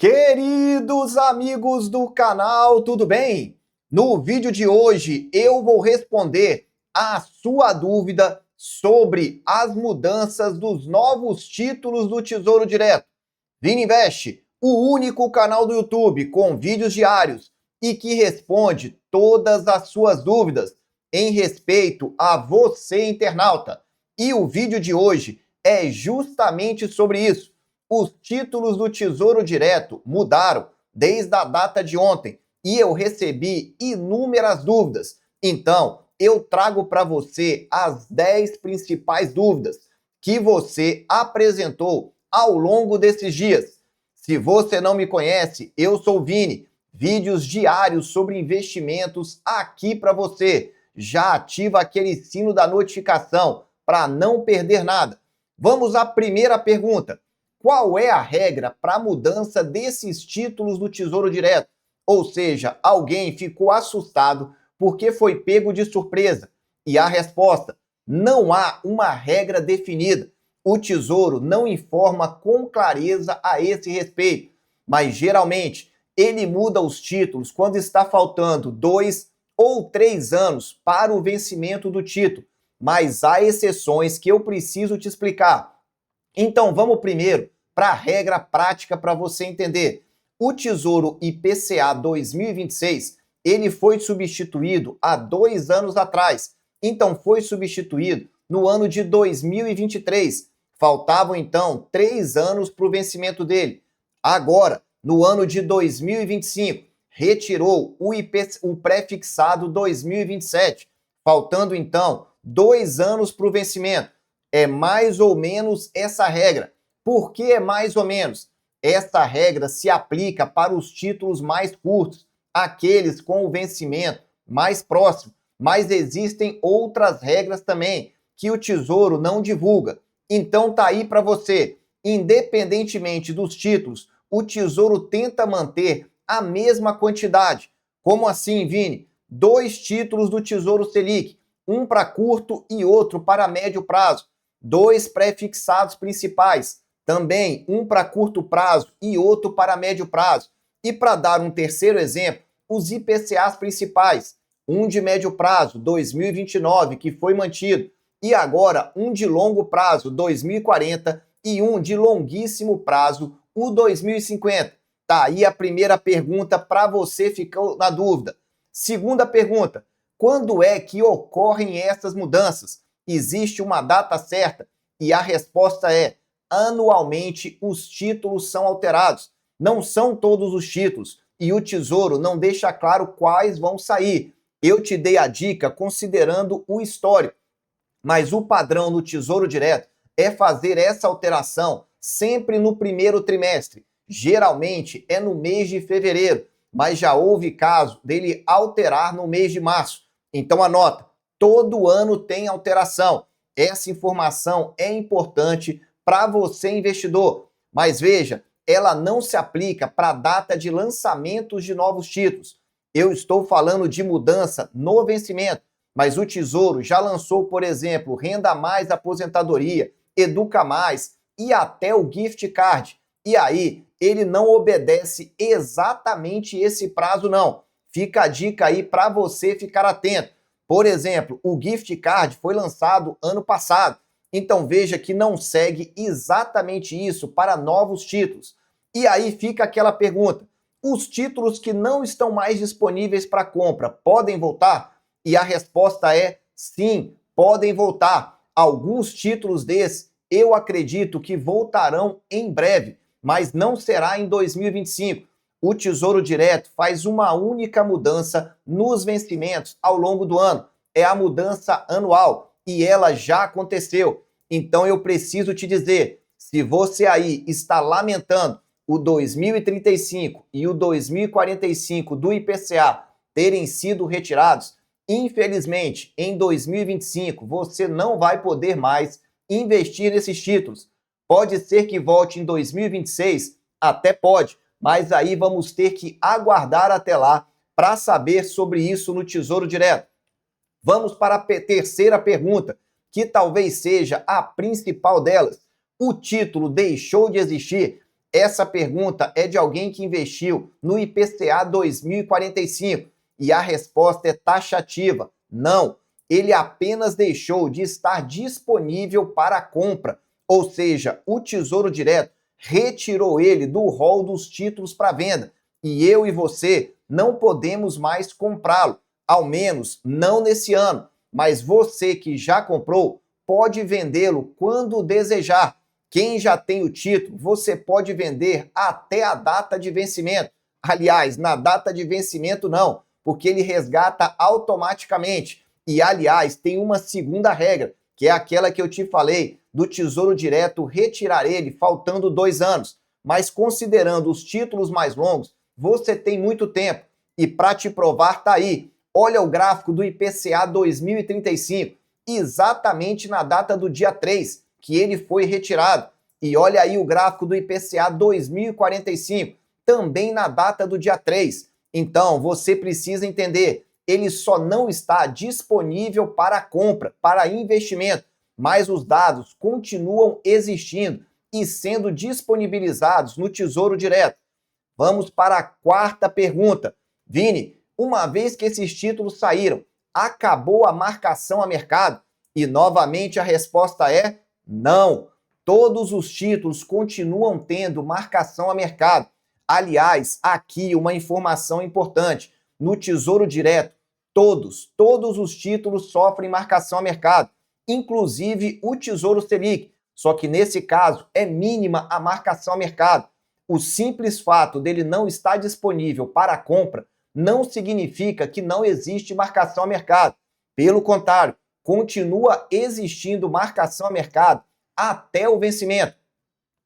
Queridos amigos do canal, tudo bem? No vídeo de hoje eu vou responder a sua dúvida sobre as mudanças dos novos títulos do Tesouro Direto. Vini Invest, o único canal do YouTube com vídeos diários e que responde todas as suas dúvidas em respeito a você, internauta. E o vídeo de hoje é justamente sobre isso. Os títulos do Tesouro Direto mudaram desde a data de ontem e eu recebi inúmeras dúvidas. Então, eu trago para você as 10 principais dúvidas que você apresentou ao longo desses dias. Se você não me conhece, eu sou o Vini. Vídeos diários sobre investimentos aqui para você. Já ativa aquele sino da notificação para não perder nada. Vamos à primeira pergunta. Qual é a regra para a mudança desses títulos do Tesouro Direto? Ou seja, alguém ficou assustado porque foi pego de surpresa. E a resposta: não há uma regra definida. O Tesouro não informa com clareza a esse respeito, mas geralmente ele muda os títulos quando está faltando 2 ou 3 anos para o vencimento do título. Mas há exceções que eu preciso te explicar. Então vamos primeiro para a regra prática para você entender. O Tesouro IPCA 2026, ele foi substituído há 2 anos atrás. Então foi substituído no ano de 2023. Faltavam então 3 anos para o vencimento dele. Agora, no ano de 2025, retirou o pré-fixado 2027, faltando então 2 anos para o vencimento. É mais ou menos essa regra. Por que é mais ou menos? Essa regra se aplica para os títulos mais curtos, aqueles com o vencimento mais próximo, mas existem outras regras também que o Tesouro não divulga. Então tá aí para você. Independentemente dos títulos, o Tesouro tenta manter a mesma quantidade. Como assim, Vini? 2 títulos do Tesouro Selic, um para curto e outro para médio prazo. 2 pré-fixados principais, também um para curto prazo e outro para médio prazo. E para dar um terceiro exemplo, os IPCAs principais, um de médio prazo, 2029, que foi mantido, e agora um de longo prazo, 2040, e um de longuíssimo prazo, o 2050. Tá aí a primeira pergunta para você ficar na dúvida. Segunda pergunta, quando é que ocorrem essas mudanças? Existe uma data certa? E a resposta é: anualmente os títulos são alterados. Não são todos os títulos e o Tesouro não deixa claro quais vão sair. Eu te dei a dica considerando o histórico, mas o padrão no Tesouro Direto é fazer essa alteração sempre no primeiro trimestre. Geralmente é no mês de fevereiro, mas já houve caso dele alterar no mês de março. Então anota, todo ano tem alteração. Essa informação é importante para você, investidor. Mas veja, ela não se aplica para a data de lançamentos de novos títulos. Eu estou falando de mudança no vencimento, mas o Tesouro já lançou, por exemplo, Renda Mais Aposentadoria, Educa Mais e até o Gift Card. E aí, ele não obedece exatamente esse prazo, não. Fica a dica aí para você ficar atento. Por exemplo, o Gift Card foi lançado ano passado. Então veja que não segue exatamente isso para novos títulos. E aí fica aquela pergunta: os títulos que não estão mais disponíveis para compra podem voltar? E a resposta é sim, podem voltar. Alguns títulos desses eu acredito que voltarão em breve, mas não será em 2025. O Tesouro Direto faz uma única mudança nos vencimentos ao longo do ano. É a mudança anual e ela já aconteceu. Então eu preciso te dizer, se você aí está lamentando o 2035 e o 2045 do IPCA terem sido retirados, infelizmente em 2025 você não vai poder mais investir nesses títulos. Pode ser que volte em 2026, até pode, mas aí vamos ter que aguardar até lá para saber sobre isso no Tesouro Direto. Vamos para a terceira pergunta, que talvez seja a principal delas. O título deixou de existir? Essa pergunta é de alguém que investiu no IPCA 2045 e a resposta é taxativa. Não, ele apenas deixou de estar disponível para compra, ou seja, o Tesouro Direto retirou ele do rol dos títulos para venda e eu e você não podemos mais comprá-lo, ao menos não nesse ano, mas você que já comprou pode vendê-lo quando desejar. Quem já tem o título, você pode vender até a data de vencimento. Aliás, na data de vencimento não, porque ele resgata automaticamente. E, aliás, tem uma segunda regra, que é aquela que eu te falei, do Tesouro Direto retirar ele faltando 2 anos. Mas considerando os títulos mais longos, você tem muito tempo. E para te provar, tá aí. Olha o gráfico do IPCA 2035, exatamente na data do dia 3, que ele foi retirado. E olha aí o gráfico do IPCA 2045, também na data do dia 3. Então, você precisa entender, ele só não está disponível para compra, para investimento, mas os dados continuam existindo e sendo disponibilizados no Tesouro Direto. Vamos para a quarta pergunta. Vini, uma vez que esses títulos saíram, acabou a marcação a mercado? E novamente a resposta é não. Todos os títulos continuam tendo marcação a mercado. Aliás, aqui uma informação importante. No Tesouro Direto, todos os títulos sofrem marcação a mercado, inclusive o Tesouro Selic. Só que nesse caso é mínima a marcação a mercado. O simples fato dele não estar disponível para compra não significa que não existe marcação a mercado. Pelo contrário, continua existindo marcação a mercado até o vencimento.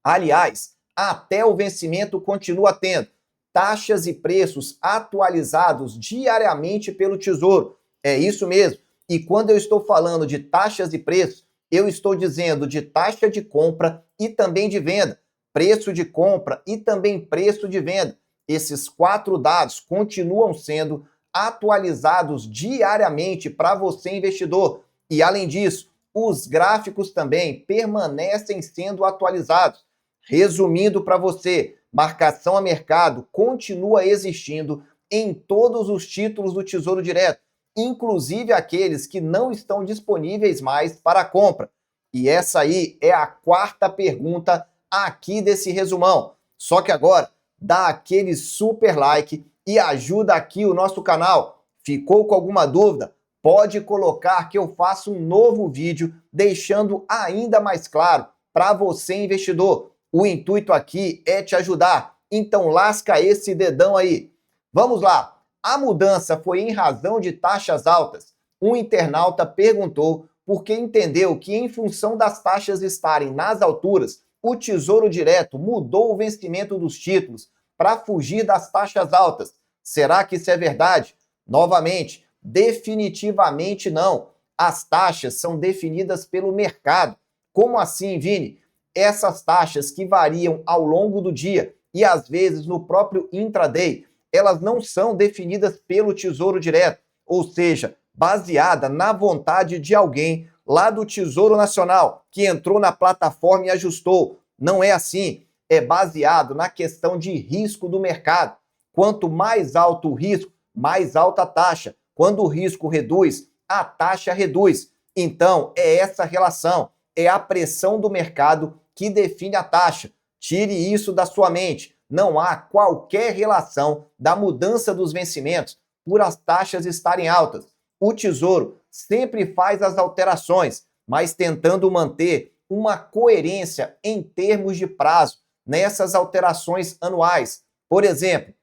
Aliás, até o vencimento continua tendo taxas e preços atualizados diariamente pelo Tesouro. É isso mesmo. E quando eu estou falando de taxas e preços, eu estou dizendo de taxa de compra e também de venda, preço de compra e também preço de venda. Esses 4 dados continuam sendo atualizados diariamente para você, investidor. E, além disso, os gráficos também permanecem sendo atualizados. Resumindo para você, marcação a mercado continua existindo em todos os títulos do Tesouro Direto, inclusive aqueles que não estão disponíveis mais para compra. E essa aí é a quarta pergunta aqui desse resumão. Só que agora, dá aquele super like e ajuda aqui o nosso canal. Ficou com alguma dúvida? Pode colocar que eu faço um novo vídeo deixando ainda mais claro para você, investidor. O intuito aqui é te ajudar, então lasca esse dedão aí. Vamos lá, a mudança foi em razão de taxas altas. Um internauta perguntou porque entendeu que em função das taxas estarem nas alturas, o Tesouro Direto mudou o vencimento dos títulos para fugir das taxas altas. Será que isso é verdade? Novamente, definitivamente não. As taxas são definidas pelo mercado. Como assim, Vini? Essas taxas que variam ao longo do dia e às vezes no próprio intraday, elas não são definidas pelo Tesouro Direto, ou seja, baseada na vontade de alguém lá do Tesouro Nacional, que entrou na plataforma e ajustou. Não é assim. É baseado na questão de risco do mercado. Quanto mais alto o risco, mais alta a taxa. Quando o risco reduz, a taxa reduz. Então, é essa relação. É a pressão do mercado que define a taxa. Tire isso da sua mente. Não há qualquer relação da mudança dos vencimentos por as taxas estarem altas. O Tesouro sempre faz as alterações, mas tentando manter uma coerência em termos de prazo nessas alterações anuais. Por exemplo,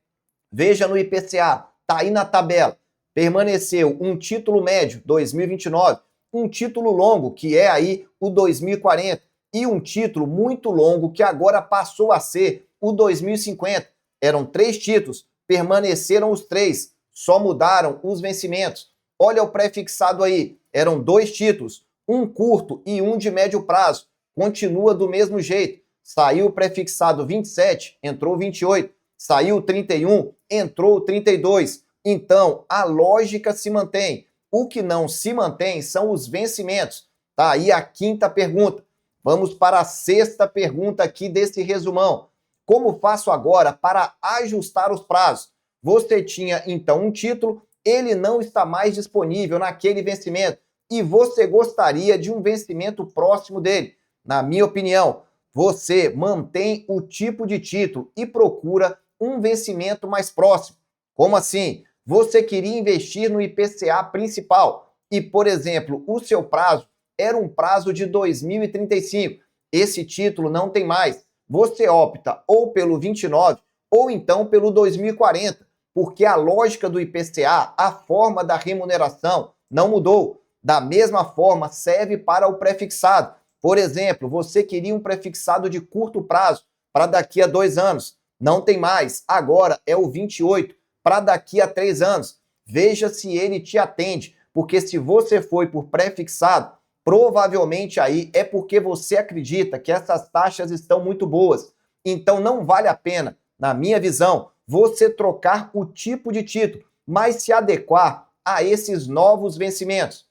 veja no IPCA, está aí na tabela, permaneceu um título médio, 2029, um título longo, que é aí o 2040, e um título muito longo, que agora passou a ser o 2050. Eram 3 títulos, permaneceram os 3, só mudaram os vencimentos. Olha o pré-fixado aí, eram 2 títulos, um curto e um de médio prazo. Continua do mesmo jeito. Saiu o pré-fixado 27, entrou 28. Saiu o 31, entrou o 32. Então, a lógica se mantém. O que não se mantém são os vencimentos. Tá aí a quinta pergunta. Vamos para a sexta pergunta aqui desse resumão. Como faço agora para ajustar os prazos? Você tinha então um título, ele não está mais disponível naquele vencimento e você gostaria de um vencimento próximo dele. Na minha opinião, você mantém o tipo de título e procura um vencimento mais próximo. Como assim? Você queria investir no IPCA principal e, por exemplo, o seu prazo era um prazo de 2035. Esse título não tem mais. Você opta ou pelo 29 ou então pelo 2040, porque a lógica do IPCA, a forma da remuneração não mudou. Da mesma forma, serve para o prefixado. Por exemplo, você queria um prefixado de curto prazo para daqui a 2 anos. Não tem mais. Agora é o 28 para daqui a 3 anos. Veja se ele te atende, porque se você foi por prefixado, provavelmente aí é porque você acredita que essas taxas estão muito boas. Então não vale a pena, na minha visão, você trocar o tipo de título, mas se adequar a esses novos vencimentos.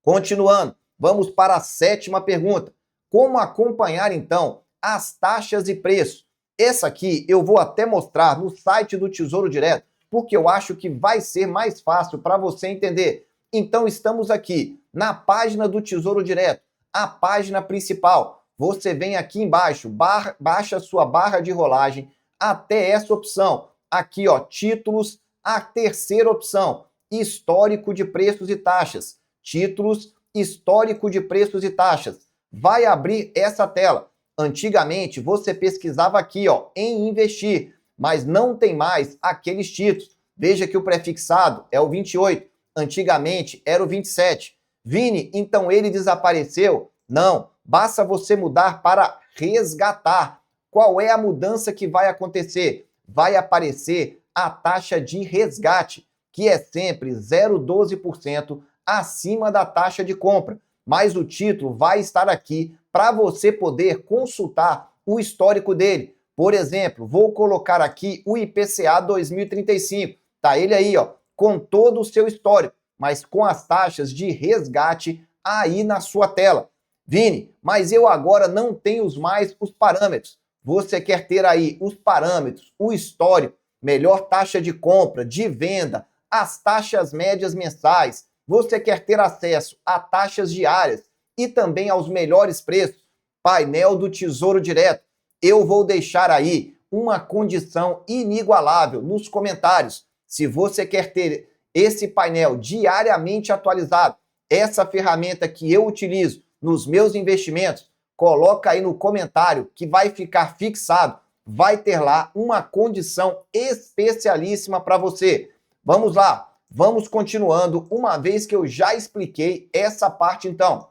Continuando, vamos para a 7ª pergunta. Como acompanhar, então, as taxas e preços? Essa aqui eu vou até mostrar no site do Tesouro Direto, porque eu acho que vai ser mais fácil para você entender. Então, estamos aqui na página do Tesouro Direto, a página principal. Você vem aqui embaixo, baixa a sua barra de rolagem até essa opção. Aqui, ó, títulos, a 3ª opção, histórico de preços e taxas. Títulos, histórico de preços e taxas. Vai abrir essa tela. Antigamente, você pesquisava aqui, ó, em investir, mas não tem mais aqueles títulos. Veja que o prefixado é o 28, antigamente era o 27. Vini, então ele desapareceu? Não, basta você mudar para resgatar. Qual é a mudança que vai acontecer? Vai aparecer a taxa de resgate, que é sempre 0,12% acima da taxa de compra. Mas o título vai estar aqui para você poder consultar o histórico dele. Por exemplo, vou colocar aqui o IPCA 2035. Tá ele aí, ó, com todo o seu histórico, mas com as taxas de resgate aí na sua tela. Vini, mas eu agora não tenho mais os parâmetros. Você quer ter aí os parâmetros, o histórico, melhor taxa de compra, de venda, as taxas médias mensais. Você quer ter acesso a taxas diárias e também aos melhores preços. Painel do Tesouro Direto. Eu vou deixar aí uma condição inigualável nos comentários. Se você quer ter esse painel diariamente atualizado, essa ferramenta que eu utilizo nos meus investimentos, coloca aí no comentário que vai ficar fixado. Vai ter lá uma condição especialíssima para você. Vamos lá, vamos continuando, uma vez que eu já expliquei essa parte então.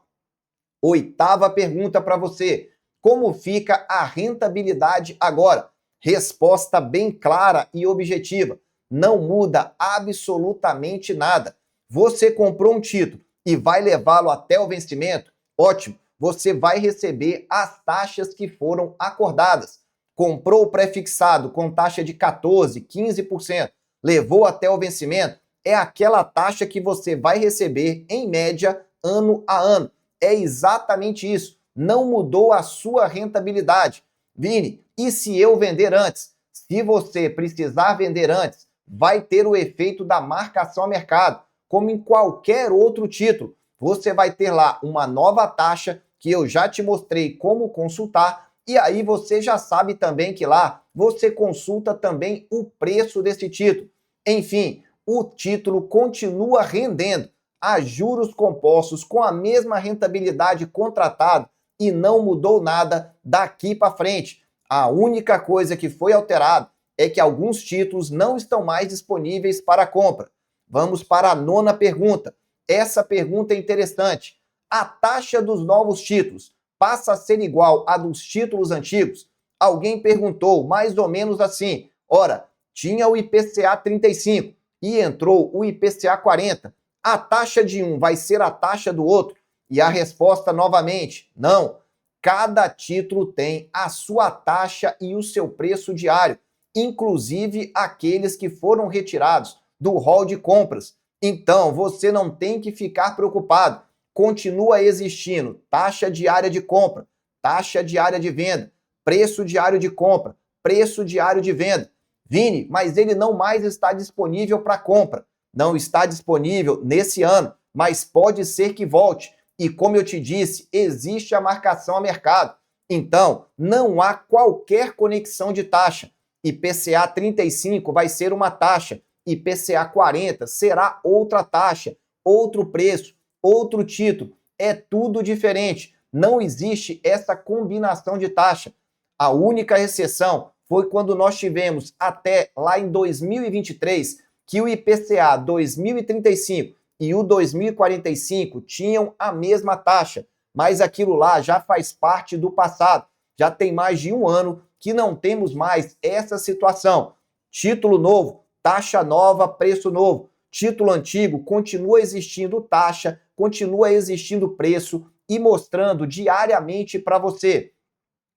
8ª pergunta para você. Como fica a rentabilidade agora? Resposta bem clara e objetiva. Não muda absolutamente nada. Você comprou um título e vai levá-lo até o vencimento? Ótimo, você vai receber as taxas que foram acordadas. Comprou o prefixado com taxa de 14%, 15%, levou até o vencimento? É aquela taxa que você vai receber, em média, ano a ano. É exatamente isso. Não mudou a sua rentabilidade. Vini, e se eu vender antes? Se você precisar vender antes, vai ter o efeito da marcação a mercado, como em qualquer outro título. Você vai ter lá uma nova taxa, que eu já te mostrei como consultar, e aí você já sabe também que lá você consulta também o preço desse título. Enfim, o título continua rendendo a juros compostos com a mesma rentabilidade contratada e não mudou nada daqui para frente. A única coisa que foi alterada é que alguns títulos não estão mais disponíveis para compra. Vamos para a 9ª pergunta. Essa pergunta é interessante. A taxa dos novos títulos passa a ser igual à dos títulos antigos? Alguém perguntou mais ou menos assim. Ora, tinha o IPCA 35 e entrou o IPCA 40. A taxa de um vai ser a taxa do outro? E a resposta novamente, não. Cada título tem a sua taxa e o seu preço diário, inclusive aqueles que foram retirados do rol de compras. Então, você não tem que ficar preocupado. Continua existindo taxa diária de compra, taxa diária de venda, preço diário de compra, preço diário de venda. Vini, mas ele não mais está disponível para compra. Não está disponível nesse ano, mas pode ser que volte. E como eu te disse, existe a marcação a mercado. Então, não há qualquer conexão de taxa. IPCA 35 vai ser uma taxa, IPCA 40 será outra taxa, outro preço, outro título. É tudo diferente. Não existe essa combinação de taxa. A única exceção foi quando nós tivemos até lá em 2023 que o IPCA 2035 e o 2045 tinham a mesma taxa, mas aquilo lá já faz parte do passado. Já tem mais de um ano que não temos mais essa situação. Título novo, taxa nova, preço novo. Título antigo, continua existindo taxa, continua existindo preço e mostrando diariamente para você.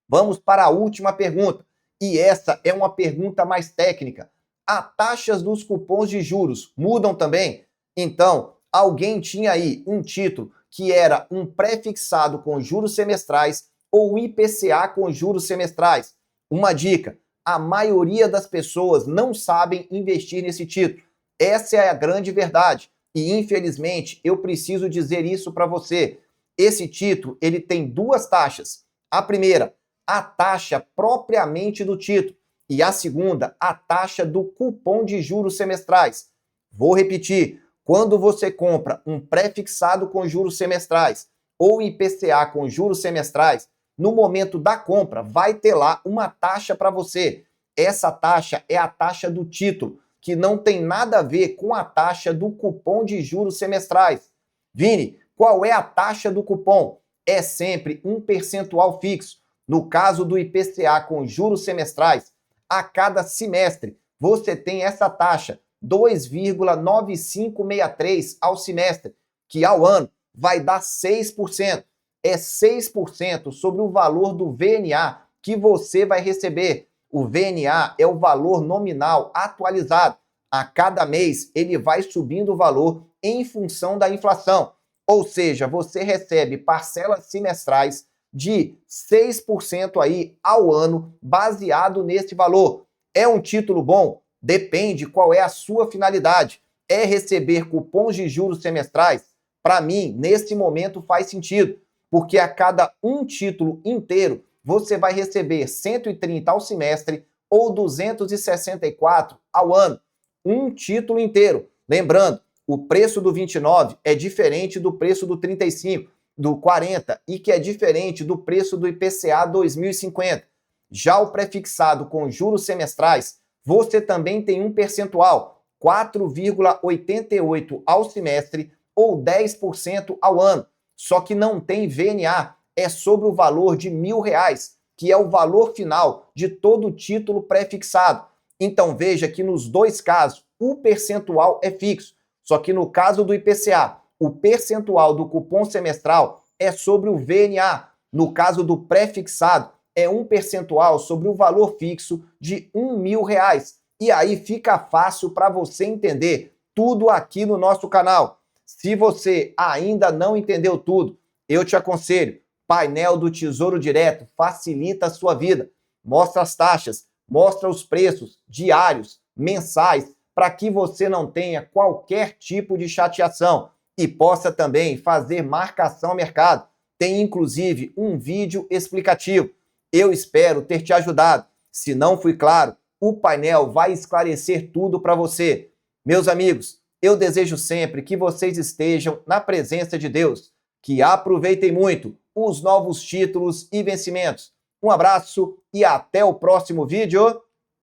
Vamos para a última pergunta. E essa é uma pergunta mais técnica. As taxas dos cupons de juros mudam também? Então, alguém tinha aí um título que era um pré-fixado com juros semestrais ou IPCA com juros semestrais. Uma dica, a maioria das pessoas não sabem investir nesse título. Essa é a grande verdade. E, infelizmente, eu preciso dizer isso para você. Esse título, ele tem duas taxas. A primeira, a taxa propriamente do título. E a segunda, a taxa do cupom de juros semestrais. Vou repetir. Quando você compra um pré-fixado com juros semestrais ou IPCA com juros semestrais, no momento da compra vai ter lá uma taxa para você. Essa taxa é a taxa do título, que não tem nada a ver com a taxa do cupom de juros semestrais. Vini, qual é a taxa do cupom? É sempre um percentual fixo. No caso do IPCA com juros semestrais, a cada semestre você tem essa taxa, 2,9563 ao semestre, que ao ano vai dar 6%. É 6% sobre o valor do VNA que você vai receber. O VNA é o valor nominal atualizado. A cada mês ele vai subindo o valor em função da inflação. Ou seja, você recebe parcelas semestrais de 6% aí ao ano, baseado nesse valor. É um título bom? Depende qual é a sua finalidade. É receber cupons de juros semestrais? Para mim, nesse momento faz sentido, porque a cada um título inteiro, você vai receber 130 ao semestre ou 264 ao ano. Um título inteiro. Lembrando, o preço do 29 é diferente do preço do 35, do 40 e que é diferente do preço do IPCA 2050. Já o prefixado com juros semestrais, você também tem um percentual, 4,88 ao semestre ou 10% ao ano. Só que não tem VNA, é sobre o valor de R$1.000, que é o valor final de todo título pré-fixado. Então veja que nos dois casos o percentual é fixo, só que no caso do IPCA, o percentual do cupom semestral é sobre o VNA. No caso do pré-fixado, é um percentual sobre o valor fixo de R$1.000. E aí fica fácil para você entender tudo aqui no nosso canal. Se você ainda não entendeu tudo, eu te aconselho, painel do Tesouro Direto facilita a sua vida. Mostra as taxas, mostra os preços diários, mensais, para que você não tenha qualquer tipo de chateação e possa também fazer marcação ao mercado. Tem inclusive um vídeo explicativo. Eu espero ter te ajudado. Se não fui claro, o painel vai esclarecer tudo para você. Meus amigos, eu desejo sempre que vocês estejam na presença de Deus, que aproveitem muito os novos títulos e vencimentos. Um abraço e até o próximo vídeo.